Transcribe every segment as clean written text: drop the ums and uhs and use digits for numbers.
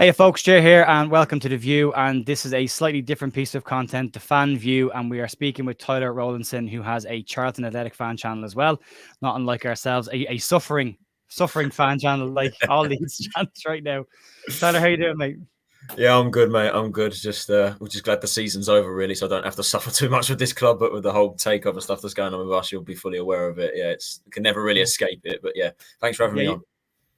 Hey folks, Jay here and welcome to The View, and this is a slightly different piece of content, the Fan View, and we are speaking with Tyler Rowlinson, who has a Charlton Athletic fan channel as well, not unlike ourselves, a suffering fan channel like all these channels right now. Tyler, how you doing, mate? Yeah, I'm good, mate. I'm good. We're just glad the season's over, really, so I don't have to suffer too much with this club. But with the whole takeover stuff that's going on with us, you'll be fully aware of it. Yeah, you can never really escape it. But yeah, thanks for having me on.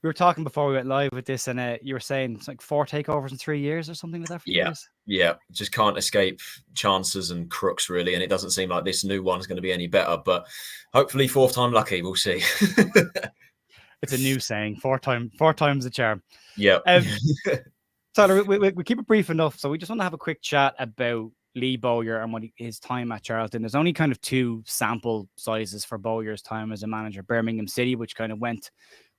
We were talking before we went live with this, and you were saying it's like 4 takeovers in 3 years or something like that for you guys. Yeah, just can't escape chances and crooks, really. And it doesn't seem like this new one's going to be any better. But hopefully, fourth time lucky. We'll see. It's a new saying: four times the charm. Yeah. Tyler, we keep it brief enough, so we just want to have a quick chat about Lee Bowyer and his time at Charlton. There's only kind of two sample sizes for Bowyer's time as a manager: Birmingham City, which kind of went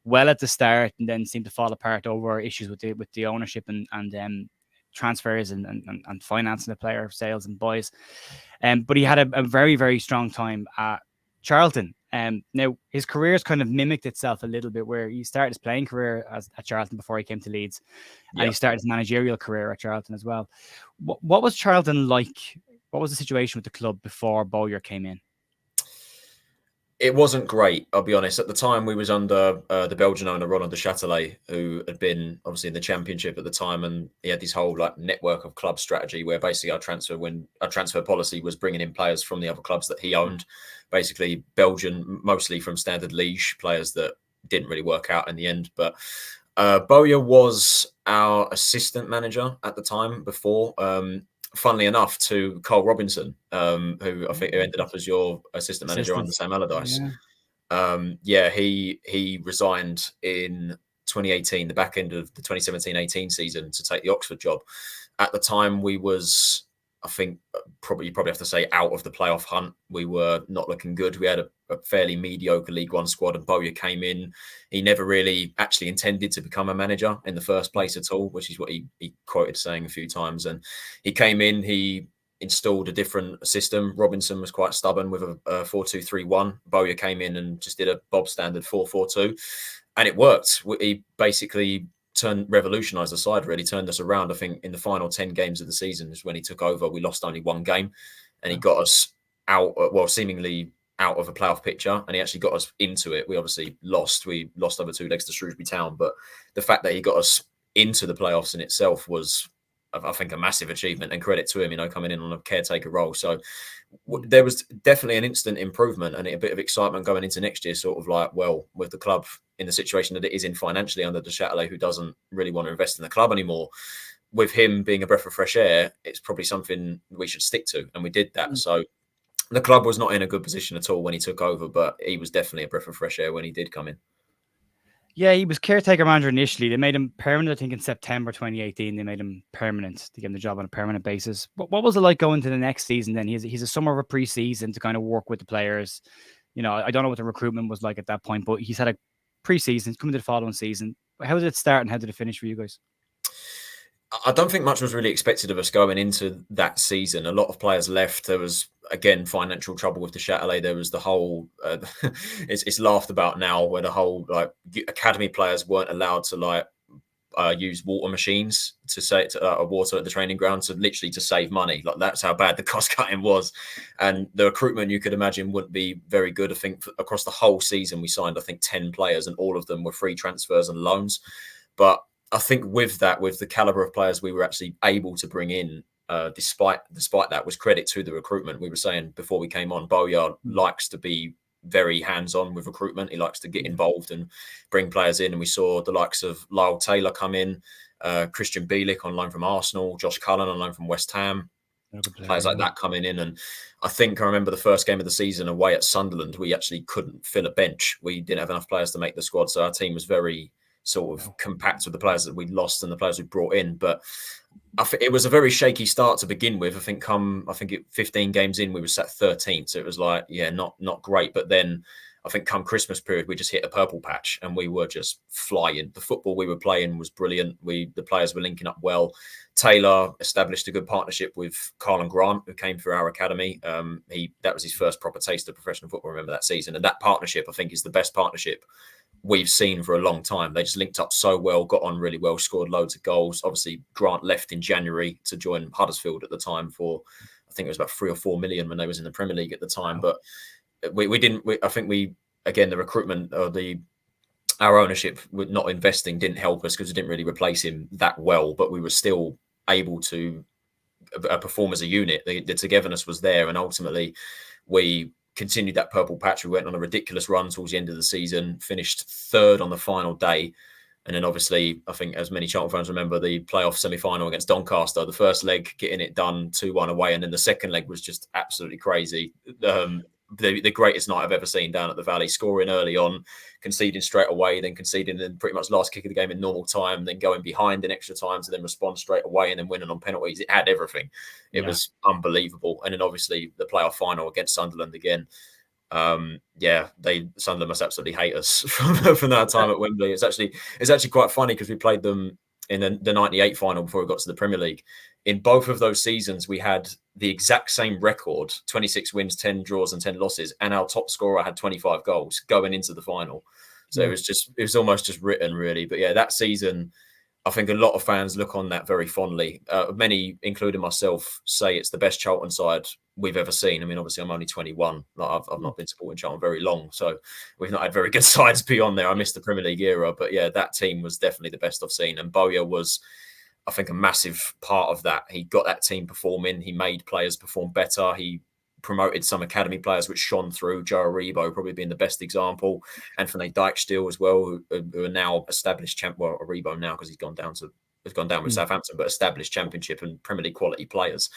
well at the start and then seemed to fall apart over issues with the ownership and transfers and financing the player sales and buys. But he had a very, very strong time at Charlton. Now his career has kind of mimicked itself a little bit, where he started his playing career at Charlton before he came to Leeds, and he started his managerial career at Charlton as well. What was Charlton like? What was the situation with the club before Bowyer came in? It wasn't great, I'll be honest. At the time, we was under the Belgian owner, Roland de Châtelet, who had been obviously in the Championship at the time, and he had this whole network of club strategy where basically our transfer policy was bringing in players from the other clubs that he owned, basically Belgian, mostly from Standard Liège, players that didn't really work out in the end. But Bowyer was our assistant manager at the time before. Funnily enough, to Carl Robinson, who I think ended up as your assistant manager under Sam Allardyce. Yeah. He resigned in 2018, the back end of the 2017-18 season, to take the Oxford job. At the time, we was, I think, you probably have to say, out of the playoff hunt. We were not looking good. We had a fairly mediocre League One squad, and Bowyer came in. He never really actually intended to become a manager in the first place at all, which is what he quoted saying a few times. And he came in, he installed a different system. Robinson was quite stubborn with a 4-2-3-1. Bowyer came in and just did a Bob standard 4-4-2, and it worked. He basically revolutionised the side, really turned us around. I think in the final 10 games of the season is when he took over. We lost only one game, and he got us out, seemingly out of a playoff picture, and he actually got us into it. We obviously lost. We lost over 2 legs to Shrewsbury Town, but the fact that he got us into the playoffs in itself was, I think, a massive achievement, and credit to him, coming in on a caretaker role. So there was definitely an instant improvement and a bit of excitement going into next year, sort of with the club in the situation that it is in financially under de Châtelet, who doesn't really want to invest in the club anymore. With him being a breath of fresh air, it's probably something we should stick to, and we did that. So the club was not in a good position at all when he took over, but he was definitely a breath of fresh air when he did come in. Yeah, he was caretaker manager initially. They made him permanent, I think, in September 2018. They made him permanent to give him the job on a permanent basis. What was it like going to the next season then? He's a summer of a pre-season to kind of work with the players. I don't know what the recruitment was like at that point, but he's had a pre-season, coming to the following season. How did it start and how did it finish for you guys? I don't think much was really expected of us going into that season. A lot of players left. There was, again, financial trouble with the Châtelet. There was the whole, it's laughed about now, where the whole academy players weren't allowed to use water machines to water at the training ground, so literally to save money. That's how bad the cost cutting was. And the recruitment, you could imagine, wouldn't be very good. I think across the whole season we signed 10 players, and all of them were free transfers and loans. But I think with the caliber of players we were actually able to bring in, despite that, was credit to the recruitment. We were saying before we came on, Bowyer likes to be very hands-on with recruitment. He likes to get involved and bring players in. And we saw the likes of Lyle Taylor come in, Christian Bielik on loan from Arsenal, Josh Cullen on loan from West Ham, players like that coming in. And I remember the first game of the season away at Sunderland, we actually couldn't fill a bench. We didn't have enough players to make the squad. So our team was very sort of compact with the players that we'd lost and the players we brought in. But it was a very shaky start to begin with. 15 games in, we were sat 13th. So it was not great. But then I think come Christmas period, we just hit a purple patch and we were just flying. The football we were playing was brilliant. The players were linking up well. Taylor established a good partnership with Carl Grant, who came through our academy. That was his first proper taste of professional football, I remember that season. And that partnership, I think, is the best partnership we've seen for a long time. They just linked up so well, got on really well, scored loads of goals. Obviously, Grant left in January to join Huddersfield at the time for, I think it was about 3 or 4 million when they was in the Premier League at the time. But we didn't. I think again, the recruitment or our ownership with not investing didn't help us because we didn't really replace him that well. But we were still able to perform as a unit. The togetherness was there, and ultimately we continued that purple patch. We went on a ridiculous run towards the end of the season, finished third on the final day. And then obviously, I think as many Charlton fans remember, the playoff semi-final against Doncaster, the first leg getting it done 2-1 away. And then the second leg was just absolutely crazy. The greatest night I've ever seen down at the Valley, scoring early on, conceding straight away, then conceding in pretty much last kick of the game in normal time, then going behind in extra time to then respond straight away and then winning on penalties. It had everything. It was unbelievable. And then obviously the playoff final against Sunderland again. Sunderland must absolutely hate us from that time at Wembley. It's actually quite funny because we played them in the 98 final before we got to the Premier League. In both of those seasons, we had the exact same record, 26 wins, 10 draws and 10 losses. And our top scorer had 25 goals going into the final. So it was almost just written really. But yeah, that season, I think a lot of fans look on that very fondly. Many, including myself, say it's the best Charlton side we've ever seen. I mean, obviously, I'm only 21. I've not been supporting Charlton very long, so we've not had very good sides beyond there. I missed the Premier League era, but yeah, that team was definitely the best I've seen. And Bowyer was, I think, a massive part of that. He got that team performing. He made players perform better. He promoted some academy players which shone through. Joe Aribo probably being the best example. Anthony Dijksteel as well, who are now established champ. Well, Aribo now because he's gone down with Southampton, but established Championship and Premier League quality players.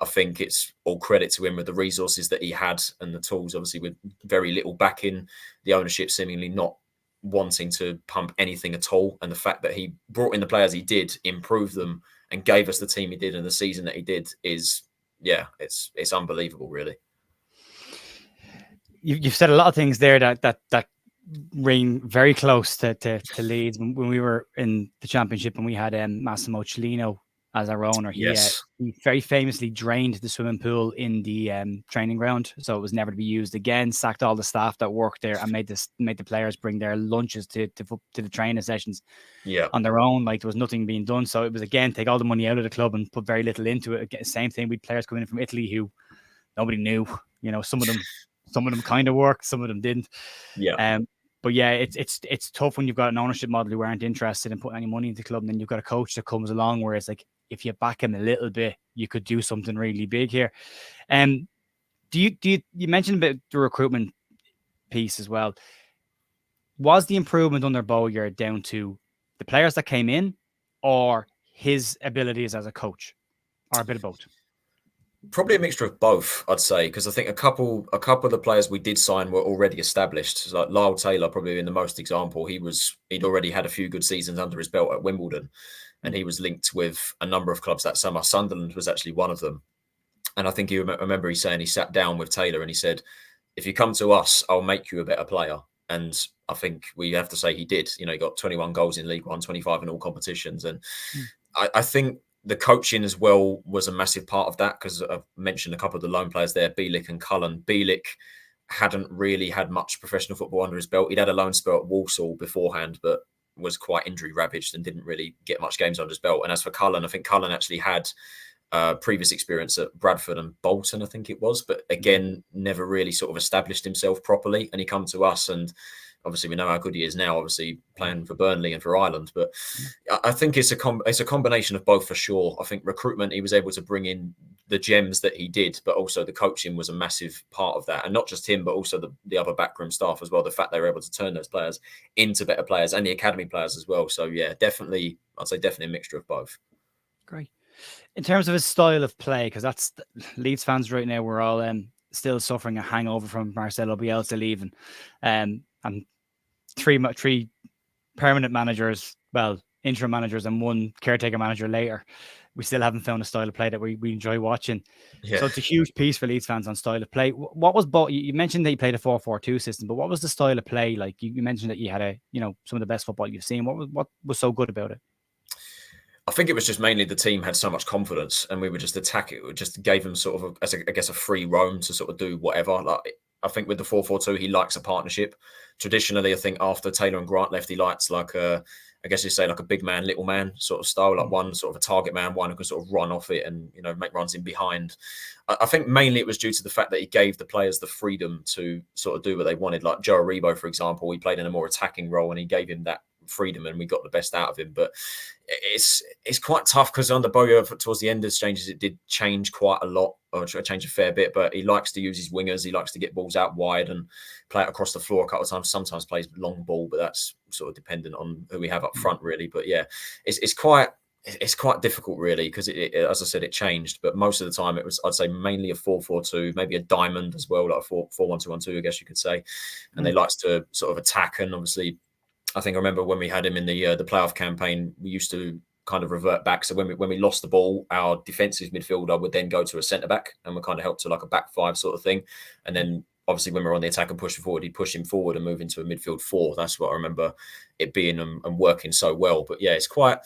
I think it's all credit to him with the resources that he had and the tools, obviously with very little backing, the ownership seemingly not wanting to pump anything at all. And the fact that he brought in the players he did, improved them and gave us the team he did and the season that he did is, it's unbelievable, really. You've said a lot of things there that ring very close to Leeds. When we were in the Championship and we had Massimo Cellino as our owner, he very famously drained the swimming pool in the training ground, so it was never to be used again. Sacked all the staff that worked there and made the players bring their lunches to the training sessions on their own. Like there was nothing being done, so it was again take all the money out of the club and put very little into it. Again, same thing with players coming in from Italy who nobody knew. You know, some of them kind of worked, some of them didn't. But yeah, it's tough when you've got an ownership model who aren't interested in putting any money into the club, and then you've got a coach that comes along where it's like, if you back him a little bit, you could do something really big here. You mentioned about the recruitment piece as well. Was the improvement under Bowyer down to the players that came in or his abilities as a coach, or a bit of both? Probably a mixture of both, I'd say, because I think a couple of the players we did sign were already established. So like Lyle Taylor, probably being the most example. He'd already had a few good seasons under his belt at Wimbledon, and he was linked with a number of clubs that summer. Sunderland was actually one of them, and I think I remember he saying he sat down with Taylor and he said, "If you come to us, I'll make you a better player." And I think we have to say he did. You know, he got 21 goals in League One, 25 in all competitions, and I think the coaching as well was a massive part of that, because I've mentioned a couple of the loan players there, Bielik and Cullen. Bielik hadn't really had much professional football under his belt. He'd had a loan spell at Walsall beforehand, but was quite injury ravaged and didn't really get much games under his belt. And as for Cullen, I think Cullen actually had previous experience at Bradford and Bolton, I think it was, but again, never really sort of established himself properly. And he come to us, and obviously we know how good he is now, obviously playing for Burnley and for Ireland. But I think it's a combination of both for sure. I think recruitment, he was able to bring in the gems that he did, but also the coaching was a massive part of that. And not just him, but also the other backroom staff as well. The fact they were able to turn those players into better players, and the academy players as well. So yeah, definitely, I'd say definitely a mixture of both. Great. In terms of his style of play, because that's Leeds fans right now, we're all still suffering a hangover from Marcelo Bielsa leaving. And three permanent managers, well, interim managers and one caretaker manager later, we still haven't found a style of play that we enjoy watching. So it's a huge piece for Leeds fans on style of play. What was you mentioned that you played a 4-4-2 system, but what was the style of play like? You mentioned that you had some of the best football you've seen. What was so good about it? I think it was just mainly the team had so much confidence, and we would just attack it. It just gave them sort of, a free roam to sort of do whatever. Like I think with the 4-4-2, he likes a partnership. Traditionally, I think after Taylor and Grant left, he likes like I guess you say like a big man, little man sort of style, like one sort of a target man, one who can sort of run off it and, you know, make runs in behind. I think mainly it was due to the fact that he gave the players the freedom to sort of do what they wanted. Like Joe Aribo, for example, he played in a more attacking role and he gave him that freedom and we got the best out of him. But it's quite tough because under Bowyer, towards the end of the changes, it did change quite a lot, or change a fair bit. But he likes to use his wingers. He likes to get balls out wide and play it across the floor a couple of times. Sometimes plays long ball, but that's sort of dependent on who we have up front, really. But yeah, it's quite difficult, really, because as I said, it changed. But most of the time, it was, I'd say, mainly a 4-4-2, maybe a diamond as well, like a 4-1-2-1-2, I guess you could say. And they likes to sort of attack, and obviously, I think I remember when we had him in the playoff campaign, we used to kind of revert back. So when we lost the ball, our defensive midfielder would then go to a centre back, and we kind of help to like a back five sort of thing. And then obviously when we were on the attack and pushing forward, he'd push him forward and move into a midfield four. That's what I remember it being and working so well. But yeah, it's quite.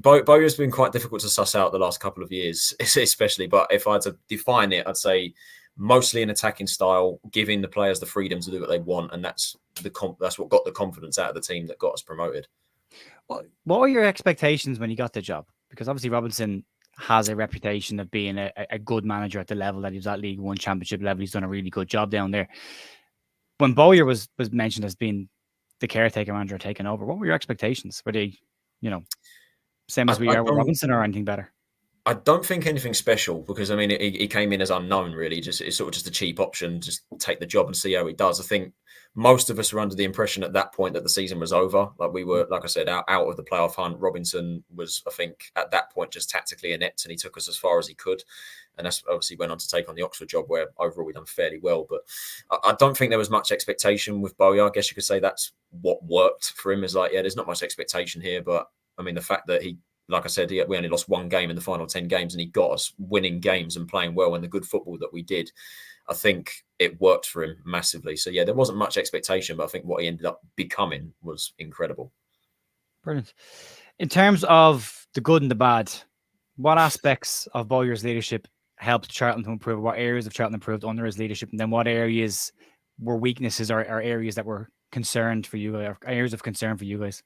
Bowyer's been quite difficult to suss out the last couple of years, especially. But if I had to define it, I'd say mostly an attacking style, giving the players the freedom to do what they want, and that's what got the confidence out of the team that got us promoted. What were your expectations when you got the job? Because obviously Robinson has a reputation of being a good manager at the level that he was at League One Championship level. He's done a really good job down there. When Bowyer was mentioned as being the caretaker manager taking over, what were your expectations? Were they, you know, same as we are with Robinson, or anything better? I don't think anything special, because I mean he came in as unknown, really. It's sort of just a cheap option, just take the job and see how he does. I think most of us were under the impression at that point that the season was over. Like we were, like I said, out of the playoff hunt. Robinson was, I think, at that point just tactically inept, and he took us as far as he could. And that's obviously went on to take on the Oxford job, where overall we done fairly well. But I don't think there was much expectation with Bowyer. I guess you could say that's what worked for him. Is like, yeah, there's not much expectation here, but I mean the fact that he, like I said, we only lost one game in the final 10 games, and he got us winning games and playing well, and the good football that we did, I think it worked for him massively. So yeah, there wasn't much expectation, but I think what he ended up becoming was incredible. Brilliant. In terms of the good and the bad, what aspects of Bowyer's leadership helped Charlton to improve? What areas of Charlton improved under his leadership? And then what areas were weaknesses or areas that were concerned for you, or areas of concern for you guys?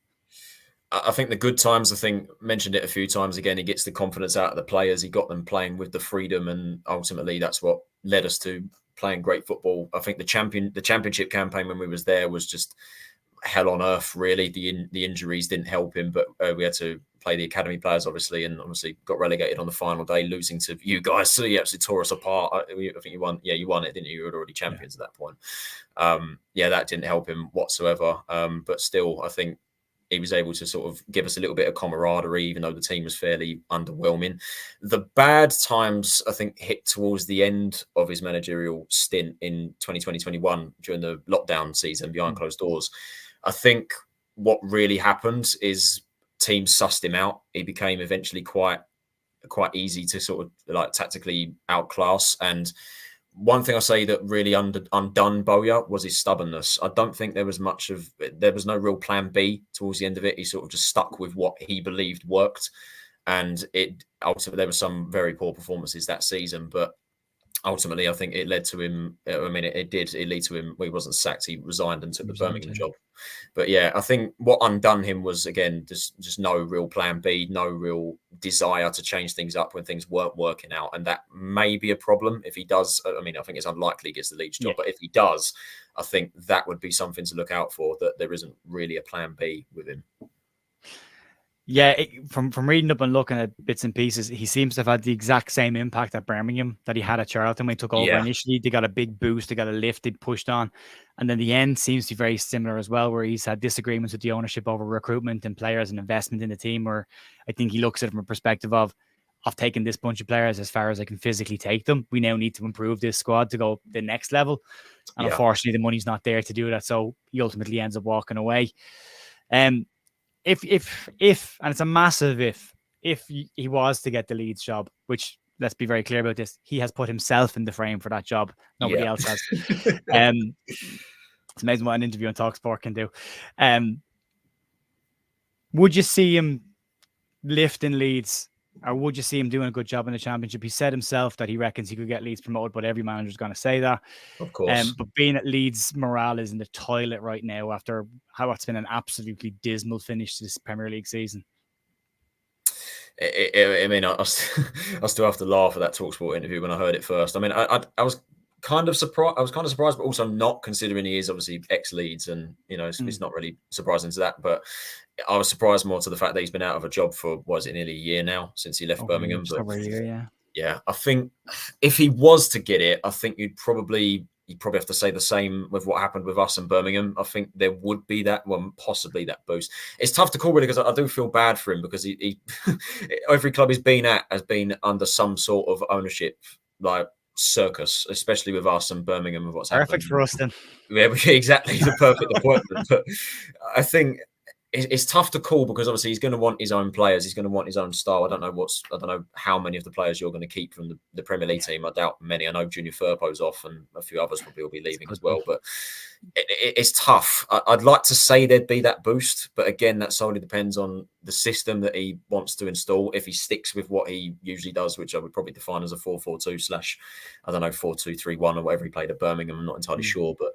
I think the good times, I think, mentioned it a few times again, he gets the confidence out of the players. He got them playing with the freedom, and ultimately that's what led us to playing great football. I think the championship campaign when we was there was just hell on earth, really. The injuries didn't help him, but we had to play the academy players, obviously, and obviously got relegated on the final day, losing to you guys. So you absolutely tore us apart. I think you won. Yeah, you won it, didn't you? You were already champions at that point. Yeah, that didn't help him whatsoever. But still, I think he was able to sort of give us a little bit of camaraderie, even though the team was fairly underwhelming. The bad times, I think, hit towards the end of his managerial stint in 2020-21 during the lockdown season behind closed doors. I think what really happened is teams sussed him out. He became eventually quite easy to sort of like tactically outclass. And one thing I say that really undone Bowyer was his stubbornness. I don't think there was no real plan B towards the end of it. He sort of just stuck with what he believed worked. And it ultimately, there were some very poor performances that season, but ultimately I think it led to him. I mean, it did. It led to him. Well, he wasn't sacked. He resigned and took the Birmingham job. But yeah, I think what undone him was, again, just no real plan B, no real desire to change things up when things weren't working out. And that may be a problem if he does. I mean, I think it's unlikely he gets the Leeds job, but if he does, I think that would be something to look out for, that there isn't really a plan B with him. Yeah, from reading up and looking at bits and pieces, he seems to have had the exact same impact at Birmingham that he had at Charlton when he took over. Initially, they got a big boost, they got a lift, they pushed on. And then the end seems to be very similar as well, where he's had disagreements with the ownership over recruitment and players and investment in the team, where I think he looks at it from a perspective of taking this bunch of players as far as I can physically take them. We now need to improve this squad to go the next level. And unfortunately, the money's not there to do that. So he ultimately ends up walking away. If and it's a massive if he was to get the Leeds job, which, let's be very clear about this, he has put himself in the frame for that job. Nobody else has. It's amazing what an interview on TalkSport can do. Would you see him lifting Leeds Or would you see him doing a good job in the Championship? He said himself that he reckons he could get Leeds promoted, but every manager's going to say that. Of course. But being at Leeds, morale is in the toilet right now after how it's been an absolutely dismal finish to this Premier League season. I mean, I still have to laugh at that TalkSport interview when I heard it first. I mean, I was kind of surprised. I was kind of surprised, but also not, considering he is obviously ex-Leeds, and it's not really surprising to that. But I was surprised more to the fact that he's been out of a job for nearly a year now since he left Birmingham. Just over a year, yeah. I think if he was to get it, I think you'd probably have to say the same with what happened with us in Birmingham. I think there would be that one, possibly that boost. It's tough to call really, because I do feel bad for him, because he every club he's been at has been under some sort of ownership like circus, especially with us and Birmingham and what's happened. Perfect for us then. Yeah, exactly, the perfect appointment. But I think it's tough to call, because obviously he's going to want his own players. He's going to want his own style. I don't know how many of the players you're going to keep from the Premier League team. I doubt many. I know Junior Firpo's off, and a few others probably will be leaving as well. But it's tough. I'd like to say there'd be that boost, but again, that solely depends on the system that he wants to install. If he sticks with what he usually does, which I would probably define as a 4-4-2 / 4-2-3-1 or whatever he played at Birmingham. I'm not entirely sure, but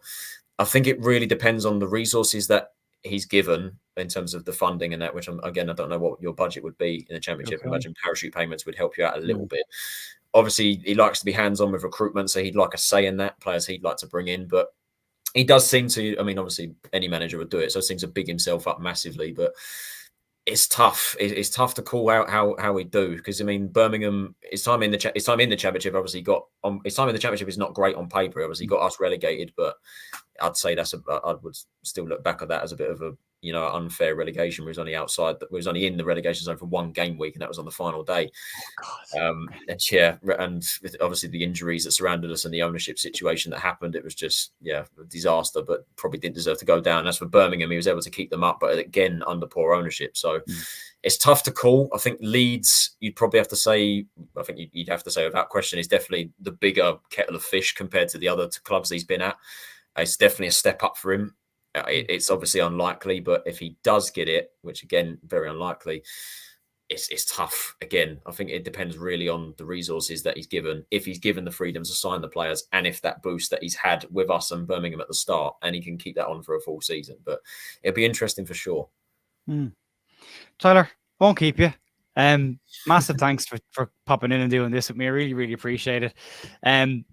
I think it really depends on the resources that he's given in terms of the funding and that, which again, I don't know what your budget would be in the Championship. I imagine parachute payments would help you out a little bit. Obviously, he likes to be hands-on with recruitment, so he'd like a say in that, players he'd like to bring in. But he does seem to, I mean, obviously any manager would do it, so he seems to big himself up massively. But it's tough. It's tough to call out how we do, because I mean, Birmingham, his time in the Championship obviously his time in the Championship is not great on paper. Obviously got us relegated, but I'd say I would still look back at that as a bit of a unfair relegation. We was only outside. We was only in the relegation zone for one game week, and that was on the final day. And obviously the injuries that surrounded us and the ownership situation that happened, it was just a disaster. But probably didn't deserve to go down. As for Birmingham, he was able to keep them up, but again under poor ownership. So it's tough to call. I think Leeds, you'd probably have to say. I think you'd have to say without question, is definitely the bigger kettle of fish compared to the other clubs he's been at. It's definitely a step up for him. It's obviously unlikely, but if he does get it, which again, very unlikely, it's tough. Again, I think it depends really on the resources that he's given. If he's given the freedom to sign the players, and if that boost that he's had with us and Birmingham at the start, and he can keep that on for a full season. But it'll be interesting for sure. Tyler, won't keep you. Massive thanks for popping in and doing this with me. I really, really appreciate it. And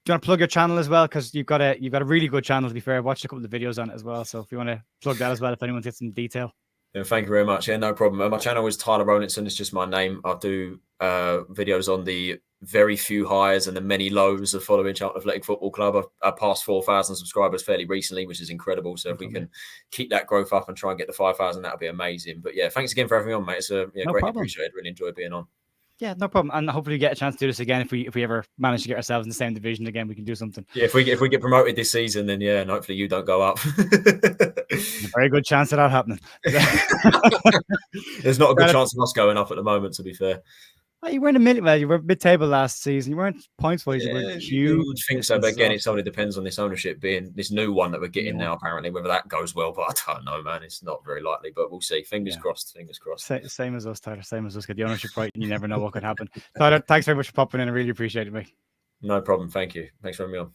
do you want to plug your channel as well? Because you've got a really good channel, to be fair. I watched a couple of the videos on it as well. So if you want to plug that as well, if anyone gets some detail. Yeah, thank you very much. Yeah, no problem. My channel is Tyler Rowlinson. It's just my name. I do videos on the very few highs and the many lows of following Charlton Athletic Football Club. I passed 4,000 subscribers fairly recently, which is incredible. So if we can keep that growth up and try and get the 5,000, that would be amazing. But yeah, thanks again for having me on, mate. It's greatly appreciated. Really enjoyed being on. Yeah, no problem. And hopefully we get a chance to do this again. If we ever manage to get ourselves in the same division again, we can do something. Yeah, if we get promoted this season, then and hopefully you don't go up. There's a very good chance of that happening. There's not a good chance of us going up at the moment, to be fair. Well, you were in the middle. Well, you were mid-table last season. You weren't points-wise. Yeah, you were huge. I think so, but again, it solely depends on this ownership being this new one that we're getting now. Apparently, whether that goes well, but I don't know, man. It's not very likely, but we'll see. Fingers crossed. Fingers crossed. Same as us, Tyler. Same as us. Get the ownership right, and you never know what could happen. Tyler, thanks very much for popping in. I really appreciate it, mate. No problem. Thank you. Thanks for having me on.